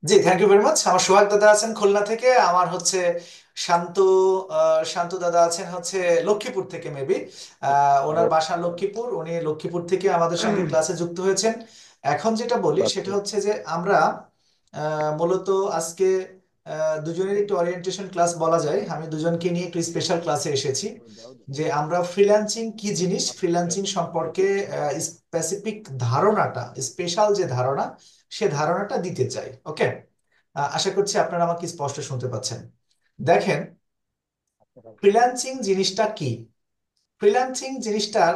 G, thank you very much. আমার সোহাগ দাদা আছেন খুলনা থেকে, আমার হচ্ছে শান্তু শান্তু দাদা আছেন হচ্ছে লক্ষ্মীপুর থেকে মেবি। ওনার বাসা লক্ষ্মীপুর, উনি লক্ষ্মীপুর থেকে আমাদের সঙ্গে ক্লাসে যুক্ত হয়েছেন। এখন যেটা বলি সেটা আচ্ছা। হচ্ছে যে আমরা মূলত আজকে দুজনের একটু ওরিয়েন্টেশন ক্লাস বলা যায়, আমি দুজনকে নিয়ে একটু স্পেশাল ক্লাসে এসেছি। যে আমরা ফ্রিল্যান্সিং কি জিনিস, ফ্রিল্যান্সিং সম্পর্কে স্পেসিফিক ধারণাটা, স্পেশাল যে ধারণা, সে ধারণাটা দিতে চাই। ওকে, আশা করছি আপনারা আমাকে স্পষ্ট শুনতে পাচ্ছেন। দেখেন, ফ্রিল্যান্সিং জিনিসটা কি? ফ্রিল্যান্সিং জিনিসটার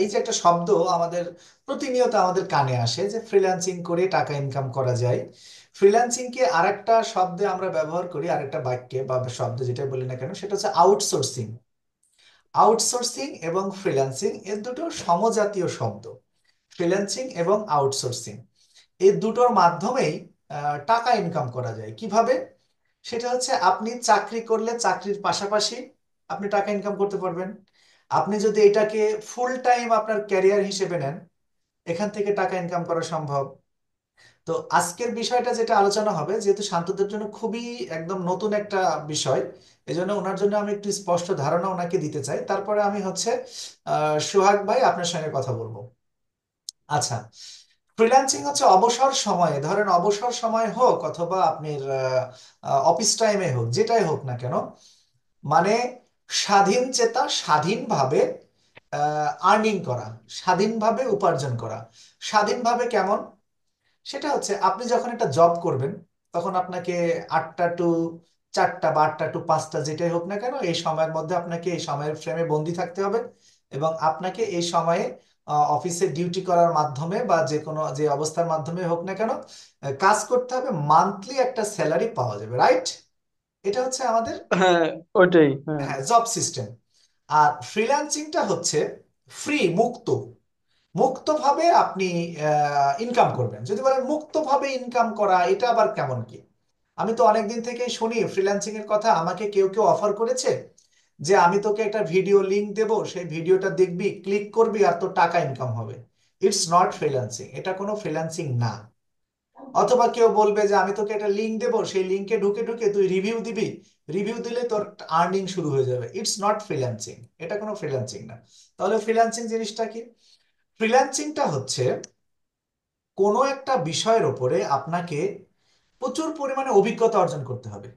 এই যে একটা শব্দ আমাদের প্রতিনিয়ত আমাদের কানে আসে যে ফ্রিল্যান্সিং করে টাকা ইনকাম করা যায়। ফ্রিল্যান্সিং কে আরেকটা শব্দে আমরা ব্যবহার করি, আরেকটা বাক্যে বা শব্দ যেটা বলি না কেন, সেটা হচ্ছে আউটসোর্সিং। আউটসোর্সিং এবং ফ্রিল্যান্সিং এর দুটো সমজাতীয় শব্দ। ফ্রিল্যান্সিং এবং আউটসোর্সিং এই দুটোর মাধ্যমেই টাকা ইনকাম করা যায় কিভাবে? সেটা হচ্ছে আপনি চাকরি করলে চাকরির পাশাপাশি আপনি টাকা ইনকাম করতে পারবেন। আপনি যদি এটাকে ফুল টাইম আপনার ক্যারিয়ার হিসেবে নেন, এখান থেকে টাকা ইনকাম করা সম্ভব। তো আজকের বিষয়টা যেটা আলোচনা হবে, যেহেতু শান্তদের জন্য খুবই একদম নতুন একটা বিষয়, এজন্য ওনার জন্য আমি একটু স্পষ্ট ধারণা ওনাকে দিতে চাই, তারপরে আমি হচ্ছে সোহাগ ভাই আপনার সঙ্গে কথা বলবো। আচ্ছা, ফ্রিল্যান্সিং হচ্ছে অবসর সময়ে, ধরেন অবসর সময় হোক অথবা আপনার অফিস টাইমে হোক, যেটাই হোক না কেন, মানে স্বাধীন চেতা, স্বাধীনভাবে আর্নিং করা, স্বাধীনভাবে উপার্জন করা। স্বাধীনভাবে কেমন? সেটা হচ্ছে আপনি যখন একটা জব করবেন, তখন আপনাকে 8টা টু 4টা বা 8টা টু 5টা যেটাই হোক না কেন, এই সময়ের মধ্যে আপনাকে এই সময়ের ফ্রেমে বন্দি থাকতে হবে। এবং আপনাকে এই সময়ে অফিসে ডিউটি করার মাধ্যমে বা যে কোনো যে অবস্থার মাধ্যমে হোক না কেন কাজ করতে হবে, মান্থলি একটা স্যালারি পাওয়া যাবে, রাইট? এটা হচ্ছে আমাদের, হ্যাঁ, ওইটাই, হ্যাঁ। হ্যাঁ, জব সিস্টেম। আর ফ্রিল্যান্সিংটা হচ্ছে ফ্রি, মুক্ত। মুক্তভাবে আপনি ইনকাম করবেন। যদি বলেন মুক্তভাবে ইনকাম করা, এটা আবার কেমন কি? আমি তো অনেকদিন থেকেই শুনি ফ্রিল্যান্সিং এর কথা, আমাকে কেউ কেউ অফার করেছে যে আমি তোকে একটা ভিডিও লিংক দেব, সেই ভিডিওটা দেখবি, ক্লিক করবি আর তোর টাকা ইনকাম হবে। ইটস নট ফ্রিল্যান্সিং, এটা কোনো ফ্রিল্যান্সিং না। অথবা কেউ বলবে যে আমি তোকে একটা লিংক দেবো, সেই লিংকে ঢুকে ঢুকে তুই রিভিউ দিবি, রিভিউ দিলে তোর আর্নিং শুরু হয়ে যাবে। ইটস নট ফ্রিল্যান্সিং, এটা কোনো ফ্রিল্যান্সিং না। তাহলে ফ্রিল্যান্সিং জিনিসটা কি? ফ্রিল্যান্সিংটা হচ্ছে কোনো একটা বিষয়ের ওপরে আপনাকে প্রচুর পরিমাণে অভিজ্ঞতা অর্জন করতে হবে।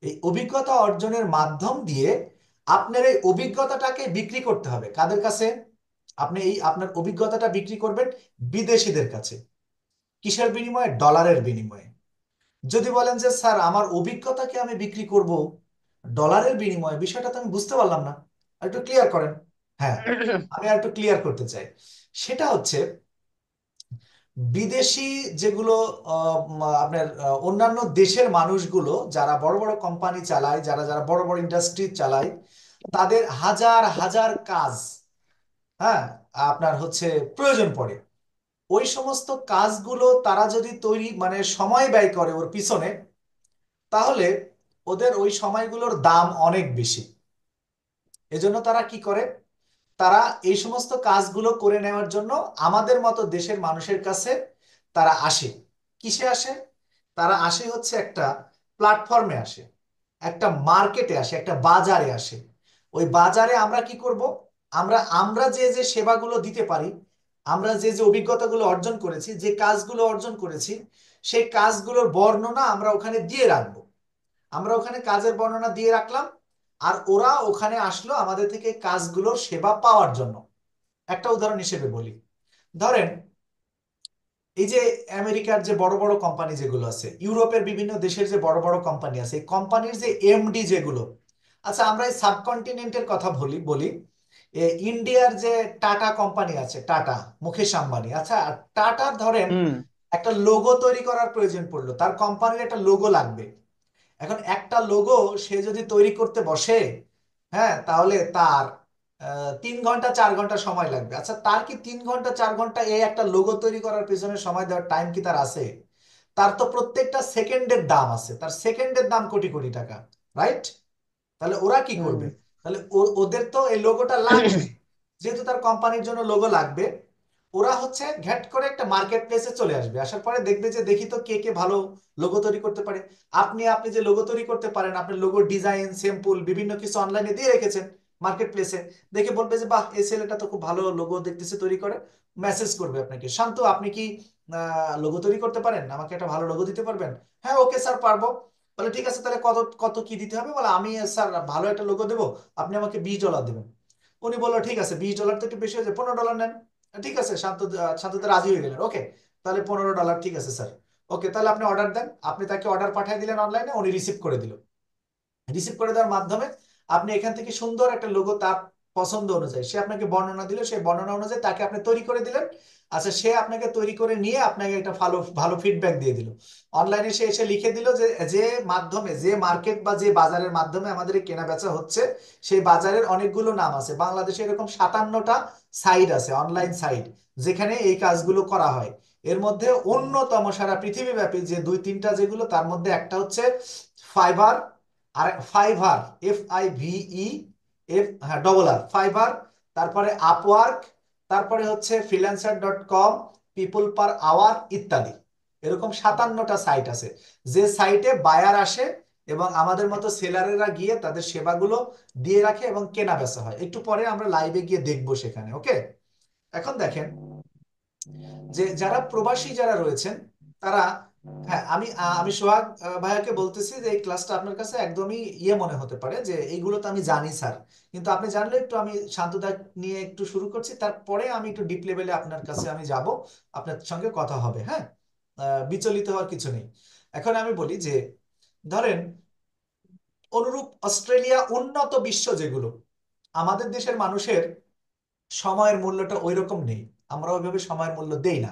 এই অভিজ্ঞতা অর্জনের মাধ্যম দিয়ে আপনার এই অভিজ্ঞতাটাকে বিক্রি করতে হবে কাদের কাছে? আপনি এই আপনার অভিজ্ঞতাটা বিক্রি করবেন বিদেশিদের কাছে। কিসের বিনিময়ে? ডলারের বিনিময়ে। যদি বলেন যে স্যার আমার অভিজ্ঞতাকে আমি বিক্রি করব ডলারের বিনিময়ে, বিষয়টা তো আমি বুঝতে পারলাম না, আর একটু ক্লিয়ার করেন। হ্যাঁ, আমি আর একটু ক্লিয়ার করতে চাই। সেটা হচ্ছে বিদেশি যেগুলো আপনার অন্যান্য দেশের মানুষগুলো যারা বড় বড় কোম্পানি চালায়, যারা যারা বড় বড় ইন্ডাস্ট্রি চালায়, তাদের হাজার হাজার কাজ, হ্যাঁ, আপনার হচ্ছে প্রয়োজন পড়ে। ওই সমস্ত কাজগুলো তারা যদি তৈরি মানে সময় ব্যয় করে ওর পিছনে, তাহলে ওদের ওই সময়গুলোর দাম অনেক বেশি। এজন্য তারা কি করে? তারা এই সমস্ত কাজগুলো করে নেওয়ার জন্য আমাদের মতো দেশের মানুষের কাছে তারা আসে। কিসে আসে? তারা আসে হচ্ছে একটা প্ল্যাটফর্মে আসে, একটা মার্কেটে আসে, একটা বাজারে আসে। ওই বাজারে আমরা কি করব? আমরা আমরা যে যে সেবাগুলো দিতে পারি, আমরা যে যে অভিজ্ঞতাগুলো অর্জন করেছি, যে কাজগুলো অর্জন করেছি, সেই কাজগুলোর বর্ণনা আমরা ওখানে দিয়ে রাখবো। আমরা ওখানে কাজের বর্ণনা দিয়ে রাখলাম, আর ওরা ওখানে আসলো আমাদের থেকে কাজগুলোর সেবা পাওয়ার জন্য। একটা উদাহরণ হিসেবে বলি, ধরেন এই যে আমেরিকার যে বড় বড় কোম্পানি যেগুলো আছে, ইউরোপের বিভিন্ন দেশের যে বড় বড় কোম্পানি আছে, এই কোম্পানির যে এমডি যেগুলো, আচ্ছা আমরা এই সাবকন্টিনেন্টের কথা বলি বলি ইন্ডিয়ার যে টাটা কোম্পানি আছে, টাটা, মুকেশ আম্বানি, আচ্ছা টাটার ধরেন হুম। একটা লোগো তৈরি করার প্রয়োজন পড়লো, তার কোম্পানির একটা লোগো লাগবে। এখন একটা লোগো সে যদি তৈরি করতে বসে, হ্যাঁ, তাহলে তার 3 ঘন্টা 4 ঘন্টা সময় লাগবে। আচ্ছা তার কি 3 ঘন্টা 4 ঘন্টা এই একটা লোগো তৈরি করার পিছনে সময় দেওয়ার টাইম কি তার আছে? তার তো প্রত্যেকটা সেকেন্ডের দাম আছে, তার সেকেন্ডের দাম কোটি কোটি টাকা, রাইট? তাহলে ওরা কি হুম। করবে? তাহলে ওদের তো এই লোগোটা লাগবে, যেহেতু তার কোম্পানির জন্য লোগো লাগবে। ওরা হচ্ছে ঘ্যাট করে একটা মার্কেট প্লেসে চলে আসবে, আসার পরে দেখবে যে দেখি তো কে কে ভালো লোগো তৈরি করতে পারে। আপনি আপনি যে লোগো তৈরি করতে পারেন, আপনার লোগোর ডিজাইন স্যাম্পল বিভিন্ন কিছু অনলাইনে দিয়ে রেখেছেন মার্কেট প্লেসে, দেখে বলবে যে বাহ এই ছেলেটা তো খুব ভালো লোগো দেখতেছে তৈরি করে। মেসেজ করবে আপনাকে, শান্ত আপনি কি লোগো তৈরি করতে পারেন, আমাকে একটা ভালো লোগো দিতে পারবেন? হ্যাঁ ওকে স্যার পারবো। বলে ঠিক আছে, তাহলে কত কত কি দিতে হবে? বলে আমি স্যার ভালো একটা লোগো দেবো, আপনি আমাকে $20 দেবেন। উনি বললো ঠিক আছে, $20 তো একটু বেশি হয়েছে, $15 নেন। ঠিক আছে, শান্ততে রাজি হয়ে গেলেন। ওকে, তাহলে $15, ঠিক আছে স্যার। ওকে, তাহলে আপনি অর্ডার দেন। আপনি তাকে অর্ডার পাঠিয়ে দিলেন অনলাইনে, উনি রিসিভ করে দিল। রিসিভ করে দেওয়ার মাধ্যমে আপনি এখান থেকে সুন্দর একটা লোগো তার পছন্দ অনুযায়ী, সে আপনাকে বর্ণনা দিল, সেই বর্ণনা অনুযায়ী তাকে আপনি তৈরি করে দিলেন। আচ্ছা, সে আপনাকে তৈরি করে নিয়ে আপনাকে একটা ভালো ভালো ফিডব্যাক দিয়ে দিল। অনলাইনে সে এসে লিখে দিল যে যে মাধ্যমে, যে মার্কেট বা যে বাজারের মাধ্যমে আমাদের এই কেনা বেচা হচ্ছে, সেই বাজারের অনেকগুলো নাম আছে। বাংলাদেশে এরকম 57টা সাইট আছে, অনলাইন সাইট, যেখানে এই কাজগুলো করা হয়। এর মধ্যে অন্যতম সারা পৃথিবীব্যাপী যে দুই তিনটা যেগুলো, তার মধ্যে একটা হচ্ছে ফাইবার, আর ফাইভার, FIVE, হ্যাঁ ফাইবার, তারপরে আপওয়ার্ক, তারপরে হচ্ছে freelancer.com, পিপল পার আওয়ার ইত্যাদি। এরকম 57টা সাইট আছে, যে সাইটে বায়ার আসে এবং আমাদের মতো সেলারেরা গিয়ে তাদের সেবাগুলো দিয়ে রাখে এবং কেনা বেচা হয়। একটু পরে আমরা লাইভে গিয়ে দেখবো সেখানে। ওকে, এখন দেখেন যে যারা প্রবাসী যারা রয়েছেন তারা, হ্যাঁ আমি সোহাগ ভাইয়াকে বলতেছি যে এই ক্লাসটা আপনার কাছে একদমই ইয়ে মনে হতে পারে যে এইগুলো তো আমি জানি স্যার, কিন্তু আপনি জানলে একটু, আমি শান্ততা নিয়ে একটু শুরু করছি, তারপরে আমি একটু ডিপ লেভেলে আপনার কাছে আমি যাব, আপনার সঙ্গে কথা হবে, হ্যাঁ। বিচলিত হওয়ার কিছু নেই। এখন আমি বলি যে ধরেন অনুরূপ অস্ট্রেলিয়া, উন্নত বিশ্ব যেগুলো, আমাদের দেশের মানুষের সময়ের মূল্যটা ওই রকম নেই, আমরা ওইভাবে সময়ের মূল্য দেই না,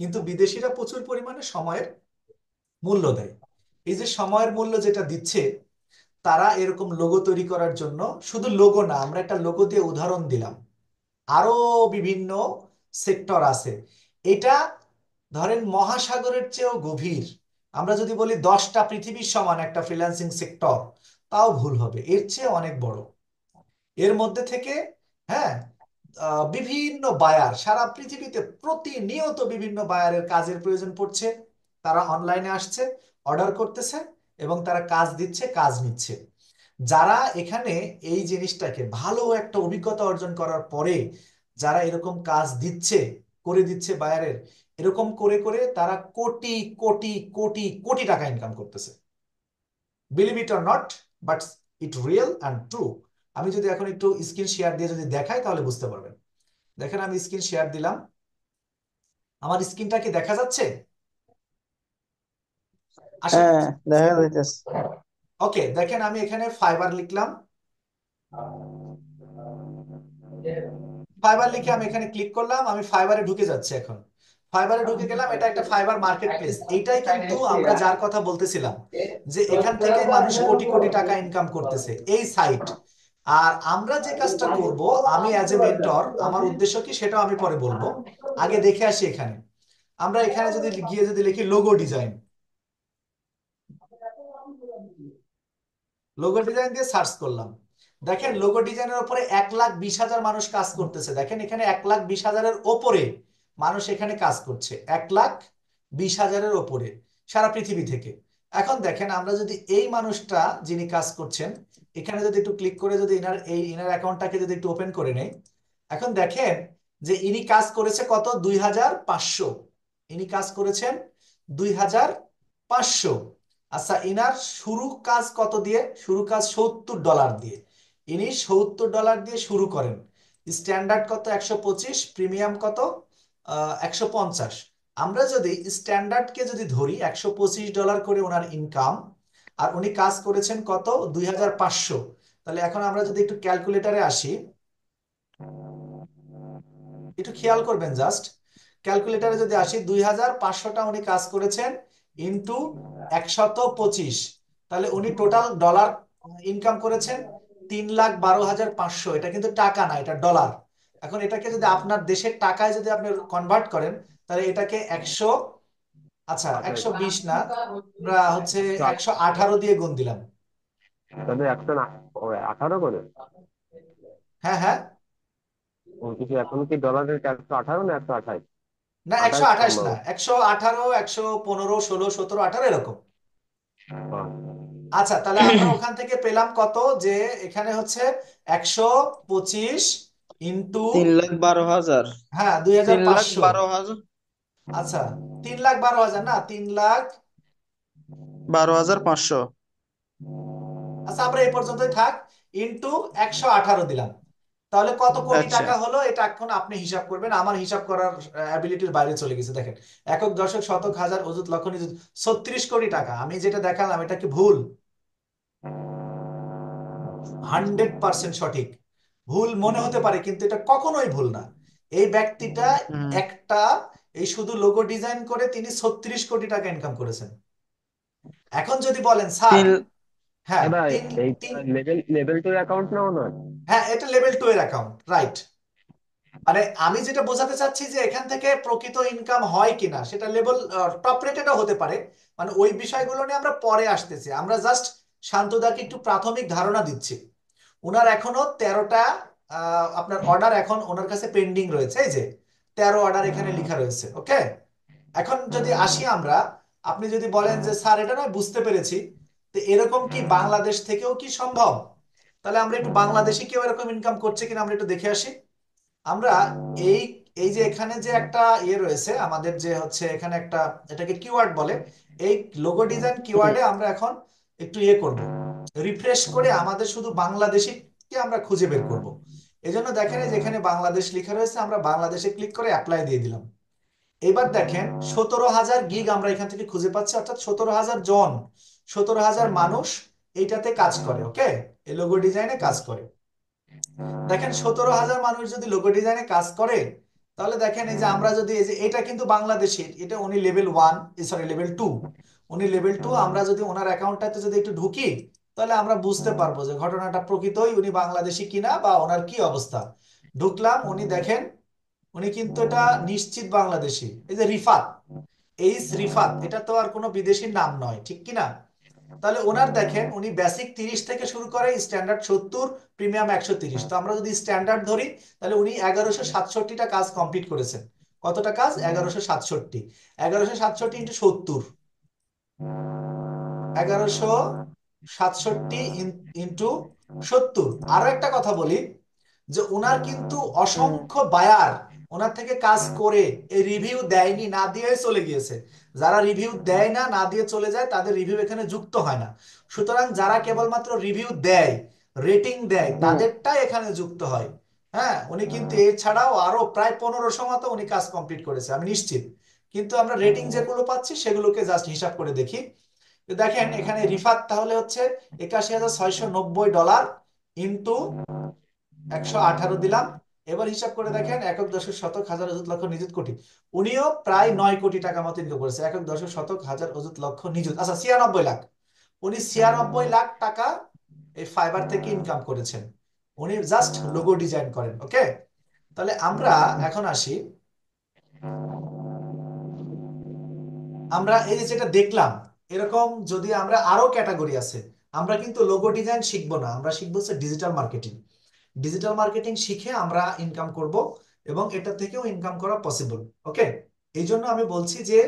কিন্তু বিদেশিরা প্রচুর পরিমাণে সময়ের মূল্য দেয়। এই যে সময়ের মূল্য যেটা দিচ্ছে, তারা এরকম লোগো তৈরি করার জন্য, শুধু লোগো না, আমরা একটা লোগো দিয়ে উদাহরণ দিলাম, আরো বিভিন্ন সেক্টর আছে। এটা ধরেন মহাসাগরের চেয়েও গভীর। আমরা যদি বলি 10টা পৃথিবীর সমান একটা ফ্রিল্যান্সিং সেক্টর, তাও ভুল হবে, এর চেয়ে অনেক বড়। এর মধ্যে থেকে, হ্যাঁ, বিভিন্ন বায়ার সারা পৃথিবীতে প্রতিনিয়ত বিভিন্ন বায়ারের কাজের প্রয়োজন পড়ছে। তারা অনলাইনে আসছে, অর্ডার করতেছে এবং তারা কাজ দিচ্ছে, কাজ নিচ্ছে। যারা এখানে এই জিনিসটাকে ভালো একটা অভিজ্ঞতা অর্জন করার পরে যারা এরকম কাজ দিচ্ছে, করে দিচ্ছে বায়ারের, এরকম করে করে তারা কোটি কোটি কোটি কোটি টাকা ইনকাম করতেছে। Believe it or not, but it real and true. আমি যদি এখন একটু স্ক্রিন শেয়ার দিয়ে যদি দেখাই তাহলে বুঝতে পারবেন। দেখেন আমি স্ক্রিন শেয়ার দিলাম, আমার স্ক্রিনটা কি দেখা যাচ্ছে? আশা হ্যাঁ, করছি। দেখা যাইতেছে। ওকে, দেখেন আমি এখানে ফাইবার লিখলাম। ফাইবার লিখে আমি এখানে ক্লিক করলাম, আমি ফাইবারে ঢুকে যাচ্ছি এখন। ফাইবারে ঢুকে গেলাম, এটা একটা ফাইবার মার্কেট প্লেস। এইটাই কিন্তু আমরা যার কথা বলতেছিলাম, যে এখান থেকে মানুষ কোটি কোটি টাকা ইনকাম করতেছে, এই সাইট। আর আমরা যে কাজটা করব, আমি অ্যাজ এ মেন্টর, আমার উদ্দেশ্য কি সেটাও আমি পরে বলবো। আগে দেখে আসি এখানে, আমরা এখানে যদি গিয়ে যদি লিখি লোগো ডিজাইন, লোগো ডিজাইন দিয়ে সার্চ করলাম। দেখেন লোগো ডিজাইনের উপরে 1,20,000 মানুষ কাজ করতেছে। দেখেন এখানে 1,20,000-এর ওপরে মানুষ এখানে কাজ করছে, 1,20,000-এর ওপরে সারা পৃথিবী থেকে। এখন দেখেন আমরা যদি এই মানুষটা যিনি কাজ করছেন, এখানে যদি একটু ক্লিক করে যদি ইনার অ্যাকাউন্টটাকে যদি একটু ওপেন করে নেই, এখন দেখেন যে ইনি কাজ করেছে কত, 2,500। ইনি কাজ করেছেন 2,500। আচ্ছা, ইনার শুরু কাজ কত দিয়ে? শুরু কাজ $70 দিয়ে। ইনি $70 দিয়ে শুরু করেন। স্ট্যান্ডার্ড কত? 125। প্রিমিয়াম কত? 150। আমরা যদি স্ট্যান্ডার্ডকে যদি ধরি $125 করে ওনার ইনকাম, আর উনি কাজ করেছেন কত, 2,500। তাহলে এখন আমরা যদি একটু ক্যালকুলেটারে আসি, একটু খেয়াল করবেন জাস্ট, ক্যালকুলেটারে যদি আসি, 2,500টা উনি কাজ করেছেন ইন্টু 125, তাহলে উনি টোটাল ডলার ইনকাম করেছেন 3,12,500। এটা কিন্তু টাকা না, এটা ডলার। এখন এটাকে যদি আপনার দেশের টাকায় যদি আপনি কনভার্ট করেন, তাহলে এটাকে 100, আচ্ছা 120 না, আমরা হচ্ছে একশো 118 দিয়ে গুণ দিলাম। তাহলে 118 করে। হ্যাঁ হ্যাঁ, কিছু এখন কি ডলারের 118 না 128? না, একশো 28 আঠাশ না, সম্ভবত। 118, 115, 16, 17, 18 এরকম। আহ, আচ্ছা, তাহলে আমরা ওখান থেকে পেলাম কত, যে এখানে হচ্ছে 125 ইন্টু, 3,12,000। হ্যাঁ, দুই হাজার তিন লাখ পাঁচশো বারো হাজার। আচ্ছা, 3,12,000 না, 3 লাখ। 12,500। আচ্ছা, আমরা এই পর্যন্তই থাক। ইন্টু 118 দিলাম। তাহলে কত কোটি আচ্ছা। টাকা হলো, এটা এখন আপনি হিসাব করবেন, আমার হিসাব করার অ্যাবিলিটির বাইরে চলে গেছে। দেখেন, একক, দশক, শতক, হাজার, অযুত, লক্ষ, নিযুত, 36 কোটি টাকা। আমি যেটা দেখালাম এটা কি ভুল? 100% সঠিক। ভুল মনে হতে পারে, কিন্তু এটা কখনোই ভুল না। এই ব্যক্তিটা হুম। একটা, এই শুধু লোগো ডিজাইন করে তিনি 36 কোটি টাকা ইনকাম করেছেন। এখন যদি বলেন স্যার, তিন। হ্যাঁ, ভাই, তিন এইটা তিন লেভেল লেভেল 2 অ্যাকাউন্ট না ওনার? হ্যাঁ, এটা লেভেল 2 এর অ্যাকাউন্ট, রাইট। মানে আমি যেটা বোঝাতে চাচ্ছি যে এখান থেকে প্রকৃত ইনকাম হয় কিনা সেটা লেভেল টপ রেটেডও হতে পারে। মানে ওই বিষয়গুলো নিয়ে আমরা পরে আসতেছি, আমরা জাস্ট শান্তদাকে একটু প্রাথমিক ধারণা দিচ্ছি। ওনার এখনো 13টা আপনার অর্ডার এখন ওনার কাছে পেন্ডিং রয়েছে, এই যে 13 অর্ডার এখানে লেখা রয়েছে, ওকে। এখন যদি আসি আমরা, আপনি যদি বলেন যে স্যার এটা নয় বুঝতে পেরেছি, তো এরকম কি বাংলাদেশ থেকেও কি সম্ভব? তাহলে আমরা একটু বাংলাদেশে কেউ এরকম ইনকাম করছে কিনা আমরা একটু দেখে আসি। আমরা এই এই যে এখানে যে একটা ইয়ে রয়েছে আমাদের, যে হচ্ছে এখানে একটা, এটাকে কিওয়ার্ড বলে। এই লোগো ডিজাইন হুম। কিওয়ার্ডে আমরা এখন একটু ইয়ে করব, রিফ্রেশ করে আমাদের শুধু বাংলাদেশিকে আমরা খুঁজে বের করব। এই জন্য দেখেন, এই যেখানে বাংলাদেশ লেখা রয়েছে আমরা বাংলাদেশে ক্লিক করে অ্যাপ্লাই দিয়ে দিলাম। এবার দেখেন 17,000 গিগ আমরা এখান থেকে খুঁজে পাচ্ছি, অর্থাৎ 17,000 জন, 17,000 মানুষ এইটাতে কাজ করে, ওকে, এই লোগো ডিজাইনে কাজ করে। দেখেন 17,000 মানুষ যদি লোগো ডিজাইনে কাজ করে, তাহলে দেখেন এই যে আমরা যদি, এই যে এটা কিন্তু বাংলাদেশের, এটা উনি লেভেল 1, সরি লেভেল 2, উনি লেভেল 2। আমরা যদি ওনার অ্যাকাউন্টটাতে যদি একটু ঢুকি, তাহলে আমরা বুঝতে পারবো যে ঘটনাটা প্রকৃতই উনি বাংলাদেশি কিনা বা ওনার কি অবস্থা। ঢুকলাম, উনি দেখেন, উনি কিন্তু এটা নিশ্চিত বাংলাদেশি। এই যে রিফাত, এইস রিফাত, এটা তো আর কোনো বিদেশির নাম নয়, ঠিক কি না? তাহলে ওনার দেখেন, উনি বেসিক 30 থেকে শুরু করে, স্ট্যান্ডার্ড 70, প্রিমিয়াম 130। তো আমরা যদি স্ট্যান্ডার্ড ধরি, তাহলে উনি 1167টা কাজ কমপ্লিট করেছেন। কতটা কাজ? 1167। 1167 ইন্টু 1167 ইন্টু 70। আরো একটা কথা বলি, যে ওনার কিন্তু হুম। অসংখ্য বায়ার ওনার থেকে কাজ করে এই রিভিউ দেয়নি, না দিয়ে চলে গিয়েছে। যারা রিভিউ দেয় না, না দিয়ে চলে যায়, তাদের রিভিউ এখানে যুক্ত হয় না। সুতরাং যারা কেবলমাত্র রিভিউ দেয়, রেটিং দেয়, হুম। তাদেরটাই এখানে যুক্ত হয়। হ্যাঁ, উনি কিন্তু এছাড়াও আরো প্রায় 1500 মতো উনি কাজ কমপ্লিট করেছে, আমি নিশ্চিত। কিন্তু আমরা রেটিং যেগুলো পাচ্ছি সেগুলোকে জাস্ট হিসাব করে দেখি। তো দেখেন এখানে রিফাত তাহলে হচ্ছে 81,690 ডলার ইন্টু 118 দিলাম। এবার হিসাব করে দেখেন, একক, দশক, শতক, হাজার, অযুত, লক্ষ, নিযুত, কোটি। উনিও প্রায় 9 কোটি টাকা মতো ইনকাম করেছে, একক, দশক, শতক, হাজার, অযুত, লক্ষ, নিযুত, আচ্ছা 96 লাখ। উনি 96 লাখ টাকা এই ফাইবার থেকে ইনকাম করেছেন। উনি জাস্ট লোগো ডিজাইন করেন, ওকে। তাহলে আমরা এখন আসি, আমরা এই যে যেটা দেখলাম, এরকম যদি আমরা আরো ক্যাটাগরি আছে, আমরা কিন্তু লোগো ডিজাইন শিখবো না, আমরা শিখবো হচ্ছে ডিজিটাল মার্কেটিং। ডিজিটাল মার্কেটিং শিখে আমরা ইনকাম করব, এবং এটা থেকেও ইনকাম করা পসিবল, ওকে। এই জন্য আমি বলছি যে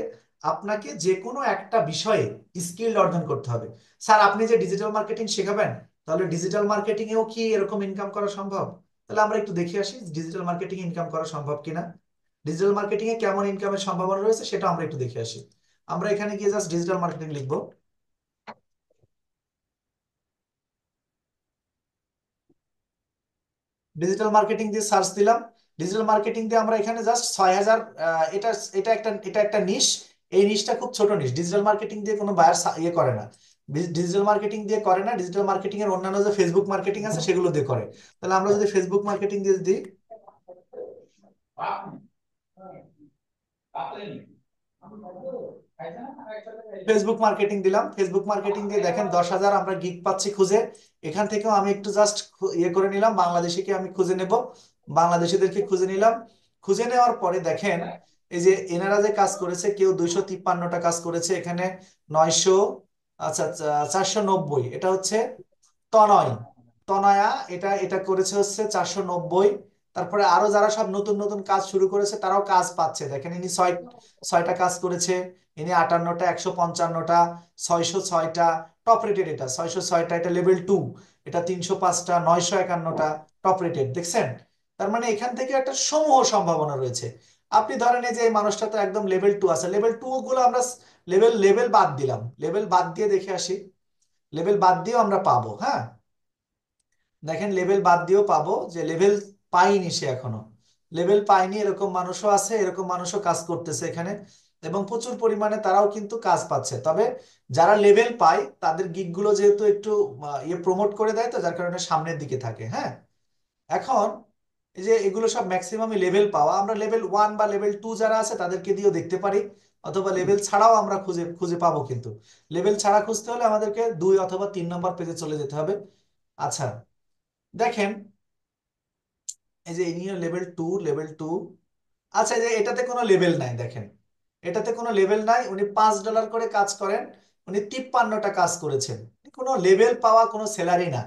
আপনাকে যে কোনো একটা বিষয়ে স্কিল অর্জন করতে হবে। স্যার আপনি যে ডিজিটাল মার্কেটিং শেখাবেন, তাহলে ডিজিটাল মার্কেটিং এও কি এরকম ইনকাম করা সম্ভব? তাহলে আমরা একটু দেখে আসি ডিজিটাল মার্কেটিং ইনকাম করা সম্ভব কিনা। ডিজিটাল মার্কেটিং এ কেমন ইনকামের সম্ভাবনা রয়েছে সেটা আমরা একটু দেখে আসি। আমরা এখানে গিয়ে জাস্ট ডিজিটাল মার্কেটিং লিখবো, ডিজিটাল মার্কেটিং দিয়ে সার্চ দিলাম। ডিজিটাল মার্কেটিং দিয়ে আমরা এখানে জাস্ট 6,000, এটা এটা একটা নিশ। এই নিশটা খুব ছোট নিশ, ডিজিটাল মার্কেটিং দিয়ে কোনো বায়ার ইয়ে করে না। ডিজিটাল মার্কেটিং দিয়ে করে না, ডিজিটাল মার্কেটিং এর অন্যান্য যে ফেসবুক মার্কেটিং আছে সেগুলো দিয়ে করে। তাহলে আমরা যদি ফেসবুক মার্কেটিং দিয়ে দিই, ফেসবুক মার্কেটিং দিলাম, ফেসবুক মার্কেটিং দিয়ে দেখেন 10,000 আমরা গিগ পাচ্ছি খুঁজে। এখান থেকেও আমি একটু জাস্ট ইয়ে করে নিলাম, বাংলাদেশিকে আমি খুঁজে নেব, বাংলাদেশিদেরকে খুঁজে নিলাম। খুঁজে নেওয়ার পরে দেখেন, এই যে এনারা যে কাজ করেছে, কেউ 253টা কাজ করেছে এখানে, 900, আচ্ছা, 490, এটা হচ্ছে তনয়, তনয়া, এটা এটা করেছে হচ্ছে 490। তারপরে আরো যারা সব নতুন নতুন কাজ শুরু করেছে তারাও কাজ পাচ্ছে। দেখেন ইনি ছয়টা কাজ করেছে, ইনি 58টা, 155টা, 606টা। টপ রেটেড এটা 606টা, এটা লেভেল 2। এটা 305টা, 951টা। টপ রেটেড দেখছেন? তার মানে এখান থেকে একটা সমূহ সম্ভাবনা রয়েছে। আপনি ধরেন এই যে এই মানুষটা তো একদম লেভেল 2 আছে, লেভেল 2 গুলো আমরা লেভেল লেভেল বাদ দিলাম, লেভেল বাদ দিয়ে দেখে আসি। লেভেল বাদ দিয়েও আমরা পাবো, হ্যাঁ। দেখেন লেভেল বাদ দিয়েও পাবো যে লেভেল পাইনি সে এখনো। লেভেল পাইনি এরকম মানুষও আছে, এরকম মানুষও কাজ করতেছে এখানে, এবং প্রচুর পরিমাণে তারাও কিন্তু কাজ পাচ্ছে। তবে যারা লেভেল পায় তাদের গিগগুলো যেহেতু একটু ইয়ে প্রমোট করে দেয়, তো যার কারণে সামনের দিকে থাকে, হ্যাঁ। এখন এই যে এগুলো সব ম্যাক্সিমামই লেভেল পাওয়া, আমরা লেভেল 1 বা লেভেল 2 যারা আছে তাদেরকে দিয়েও দেখতে পারি, অথবা লেভেল ছাড়াও আমরা খুঁজে খুঁজে পাবো। কিন্তু লেভেল ছাড়া খুঁজতে হলে আমাদেরকে 2 অথবা 3 নম্বর পেজে চলে যেতে হবে। আচ্ছা, দেখেন এই যে ইনিও লেভেল 2, লেভেল 2। আচ্ছা, এই যে এটাতে কোনো লেভেল নাই, দেখেন এটাতে কোনো লেভেল নাই। উনি $5 করে কাজ করেন, উনি 53টা কাজ করেছেন। কোনো লেভেল পাওয়া কোনো স্যালারি না।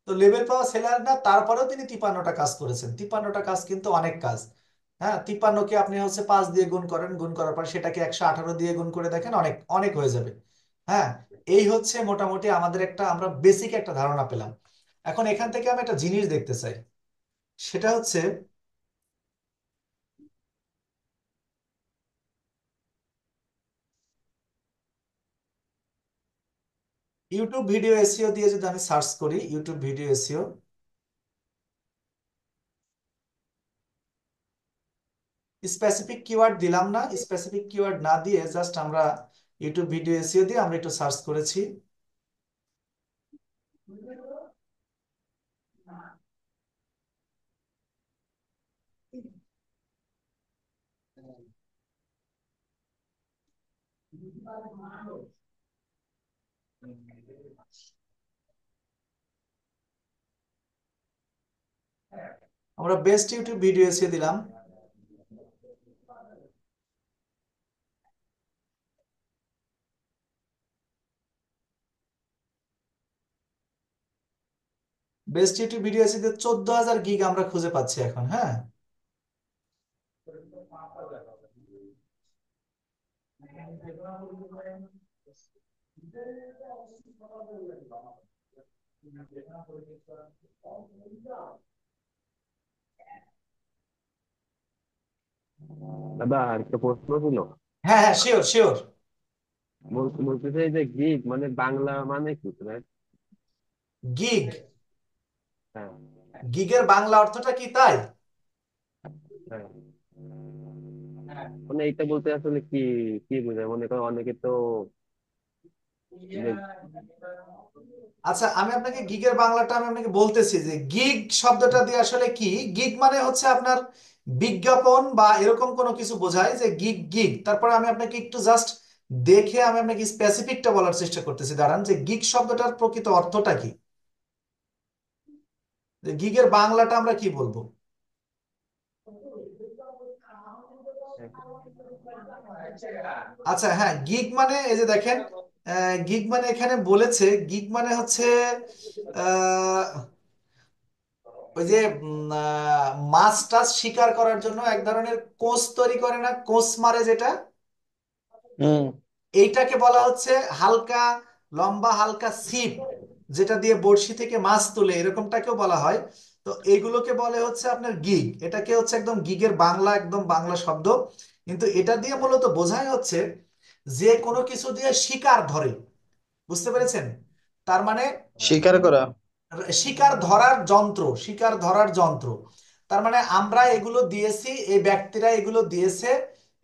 তো লেভেল পাওয়া সেলার না, তারপরেও তিনি 53টা কাজ করেছেন। 53টা কাজ কিন্তু অনেক কাজ। হ্যাঁ, 53কে আপনি হচ্ছে 5 দিয়ে গুণ করেন, গুণ করার পর সেটাকে 118 দিয়ে গুণ করে দেখেন, অনেক অনেক হয়ে যাবে। হ্যাঁ, এই হচ্ছে মোটামুটি আমাদের একটা, আমরা বেসিক একটা ধারণা পেলাম। এখন এখান থেকে আমি একটা জিনিস দেখতে চাই, সেটা হচ্ছে ইউটিউব ভিডিও এসইও দিয়ে যদি আমি সার্চ করি, YouTube video SEO, specific keyword দিলাম না, স্পেসিফিক কিওয়ার্ড না দিয়ে জাস্ট আমরা ইউটিউব ভিডিও এসইও দিয়ে আমরা একটু সার্চ করেছি। আমরা বেস্ট ইউটিউব ভিডিও এসে দিলাম। বেস্ট ইউটিউব ভিডিও এসে 14,000 গিগ আমরা খুঁজে পাচ্ছি এখন, হ্যাঁ। দাদা আর একটা প্রশ্ন ছিল। হ্যাঁ হ্যাঁ, শিওর শিওর। বলতেছে যে গিগ মানে বাংলা মানে কি তোমার? গিগ, হ্যাঁ, গিগের বাংলা অর্থটা কি তাই? হ্যাঁ। মানে এইটা বলতে আসলে কি কি বোঝায়? মনে করো অনেকে তো যে আচ্ছা, আমি আপনাকে গিগের বাংলাটা আমি আপনাকে বলতেছি যে গিগ শব্দটা দিয়ে আসলে কি, গিগ মানে হচ্ছে আপনার বিজ্ঞাপন বা এরকম কোনো কিছু বোঝায় যে গিগ গিগ। তারপরে আমি আপনাকে একটু জাস্ট দেখে আমি আপনাকে স্পেসিফিকটা বলার চেষ্টা করতেছি, দাঁড়ান, যে গিগ শব্দটার প্রকৃত অর্থটা কি, যে গিগের বাংলাটা আমরা কি বলবো। আচ্ছা হ্যাঁ, গিগ মানে এই যে দেখেন, গিগ মানে এখানে বলেছে, গিগ মানে হচ্ছে আহ, ওই যে মাছ টাছ শিকার করার জন্য এক ধরনের কোষ তৈরি করে না, কোষ মারে যেটা, হুম। এইটাকে বলা হচ্ছে হালকা লম্বা হালকা ছিপ, যেটা দিয়ে বড়শি থেকে মাছ তুলে, এরকমটাকেও বলা হয়। তো এইগুলোকে বলে হচ্ছে আপনার গিগ। এটাকে হচ্ছে একদম গিগের বাংলা, একদম বাংলা শব্দ। কিন্তু এটা দিয়ে মূলত বোঝায় হচ্ছে যে কোনো কিছু দিয়ে শিকার ধরে, বুঝতে পেরেছেন? তার মানে স্বীকার করা। শিকার ধরার যন্ত্র, শিকার ধরার যন্ত্র। তার মানে আমরা এগুলো দিয়েছি, এই ব্যক্তিরা এগুলো দিয়েছে।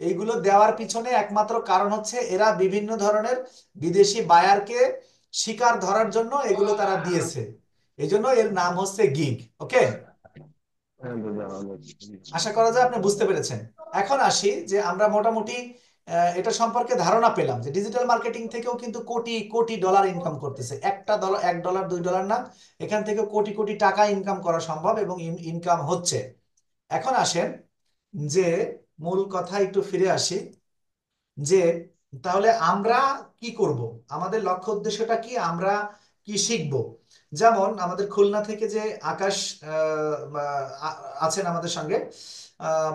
এইগুলো দেওয়ার পিছনে একমাত্র কারণ হচ্ছে এরা বিভিন্ন ধরনের বিদেশি বায়ারকে শিকার ধরার জন্য এগুলো তারা দিয়েছে। এই জন্য এর নাম হচ্ছে গিগ। ওকে, হ্যাঁ দাদা অনেক। আশা করা যায় আপনি বুঝতে পেরেছেন। এখন আসি যে আমরা মোটামুটি এটা সম্পর্কে ধারণা পেলাম যে ডিজিটাল মার্কেটিং থেকেও কিন্তু কোটি কোটি ডলার ইনকাম করতেছে। একটা ডলার, $1 $2 না, এখান থেকে কোটি কোটি টাকা ইনকাম করা সম্ভব এবং ইনকাম হচ্ছে। এখন আসেন যে মূল কথা একটু ফিরে আসি, যে তাহলে আমরা কি করব, আমাদের লক্ষ্য উদ্দেশ্যটা কি, আমরা কি শিখবো। যেমন আমাদের খুলনা থেকে যে আকাশ আছেন আমাদের সঙ্গে,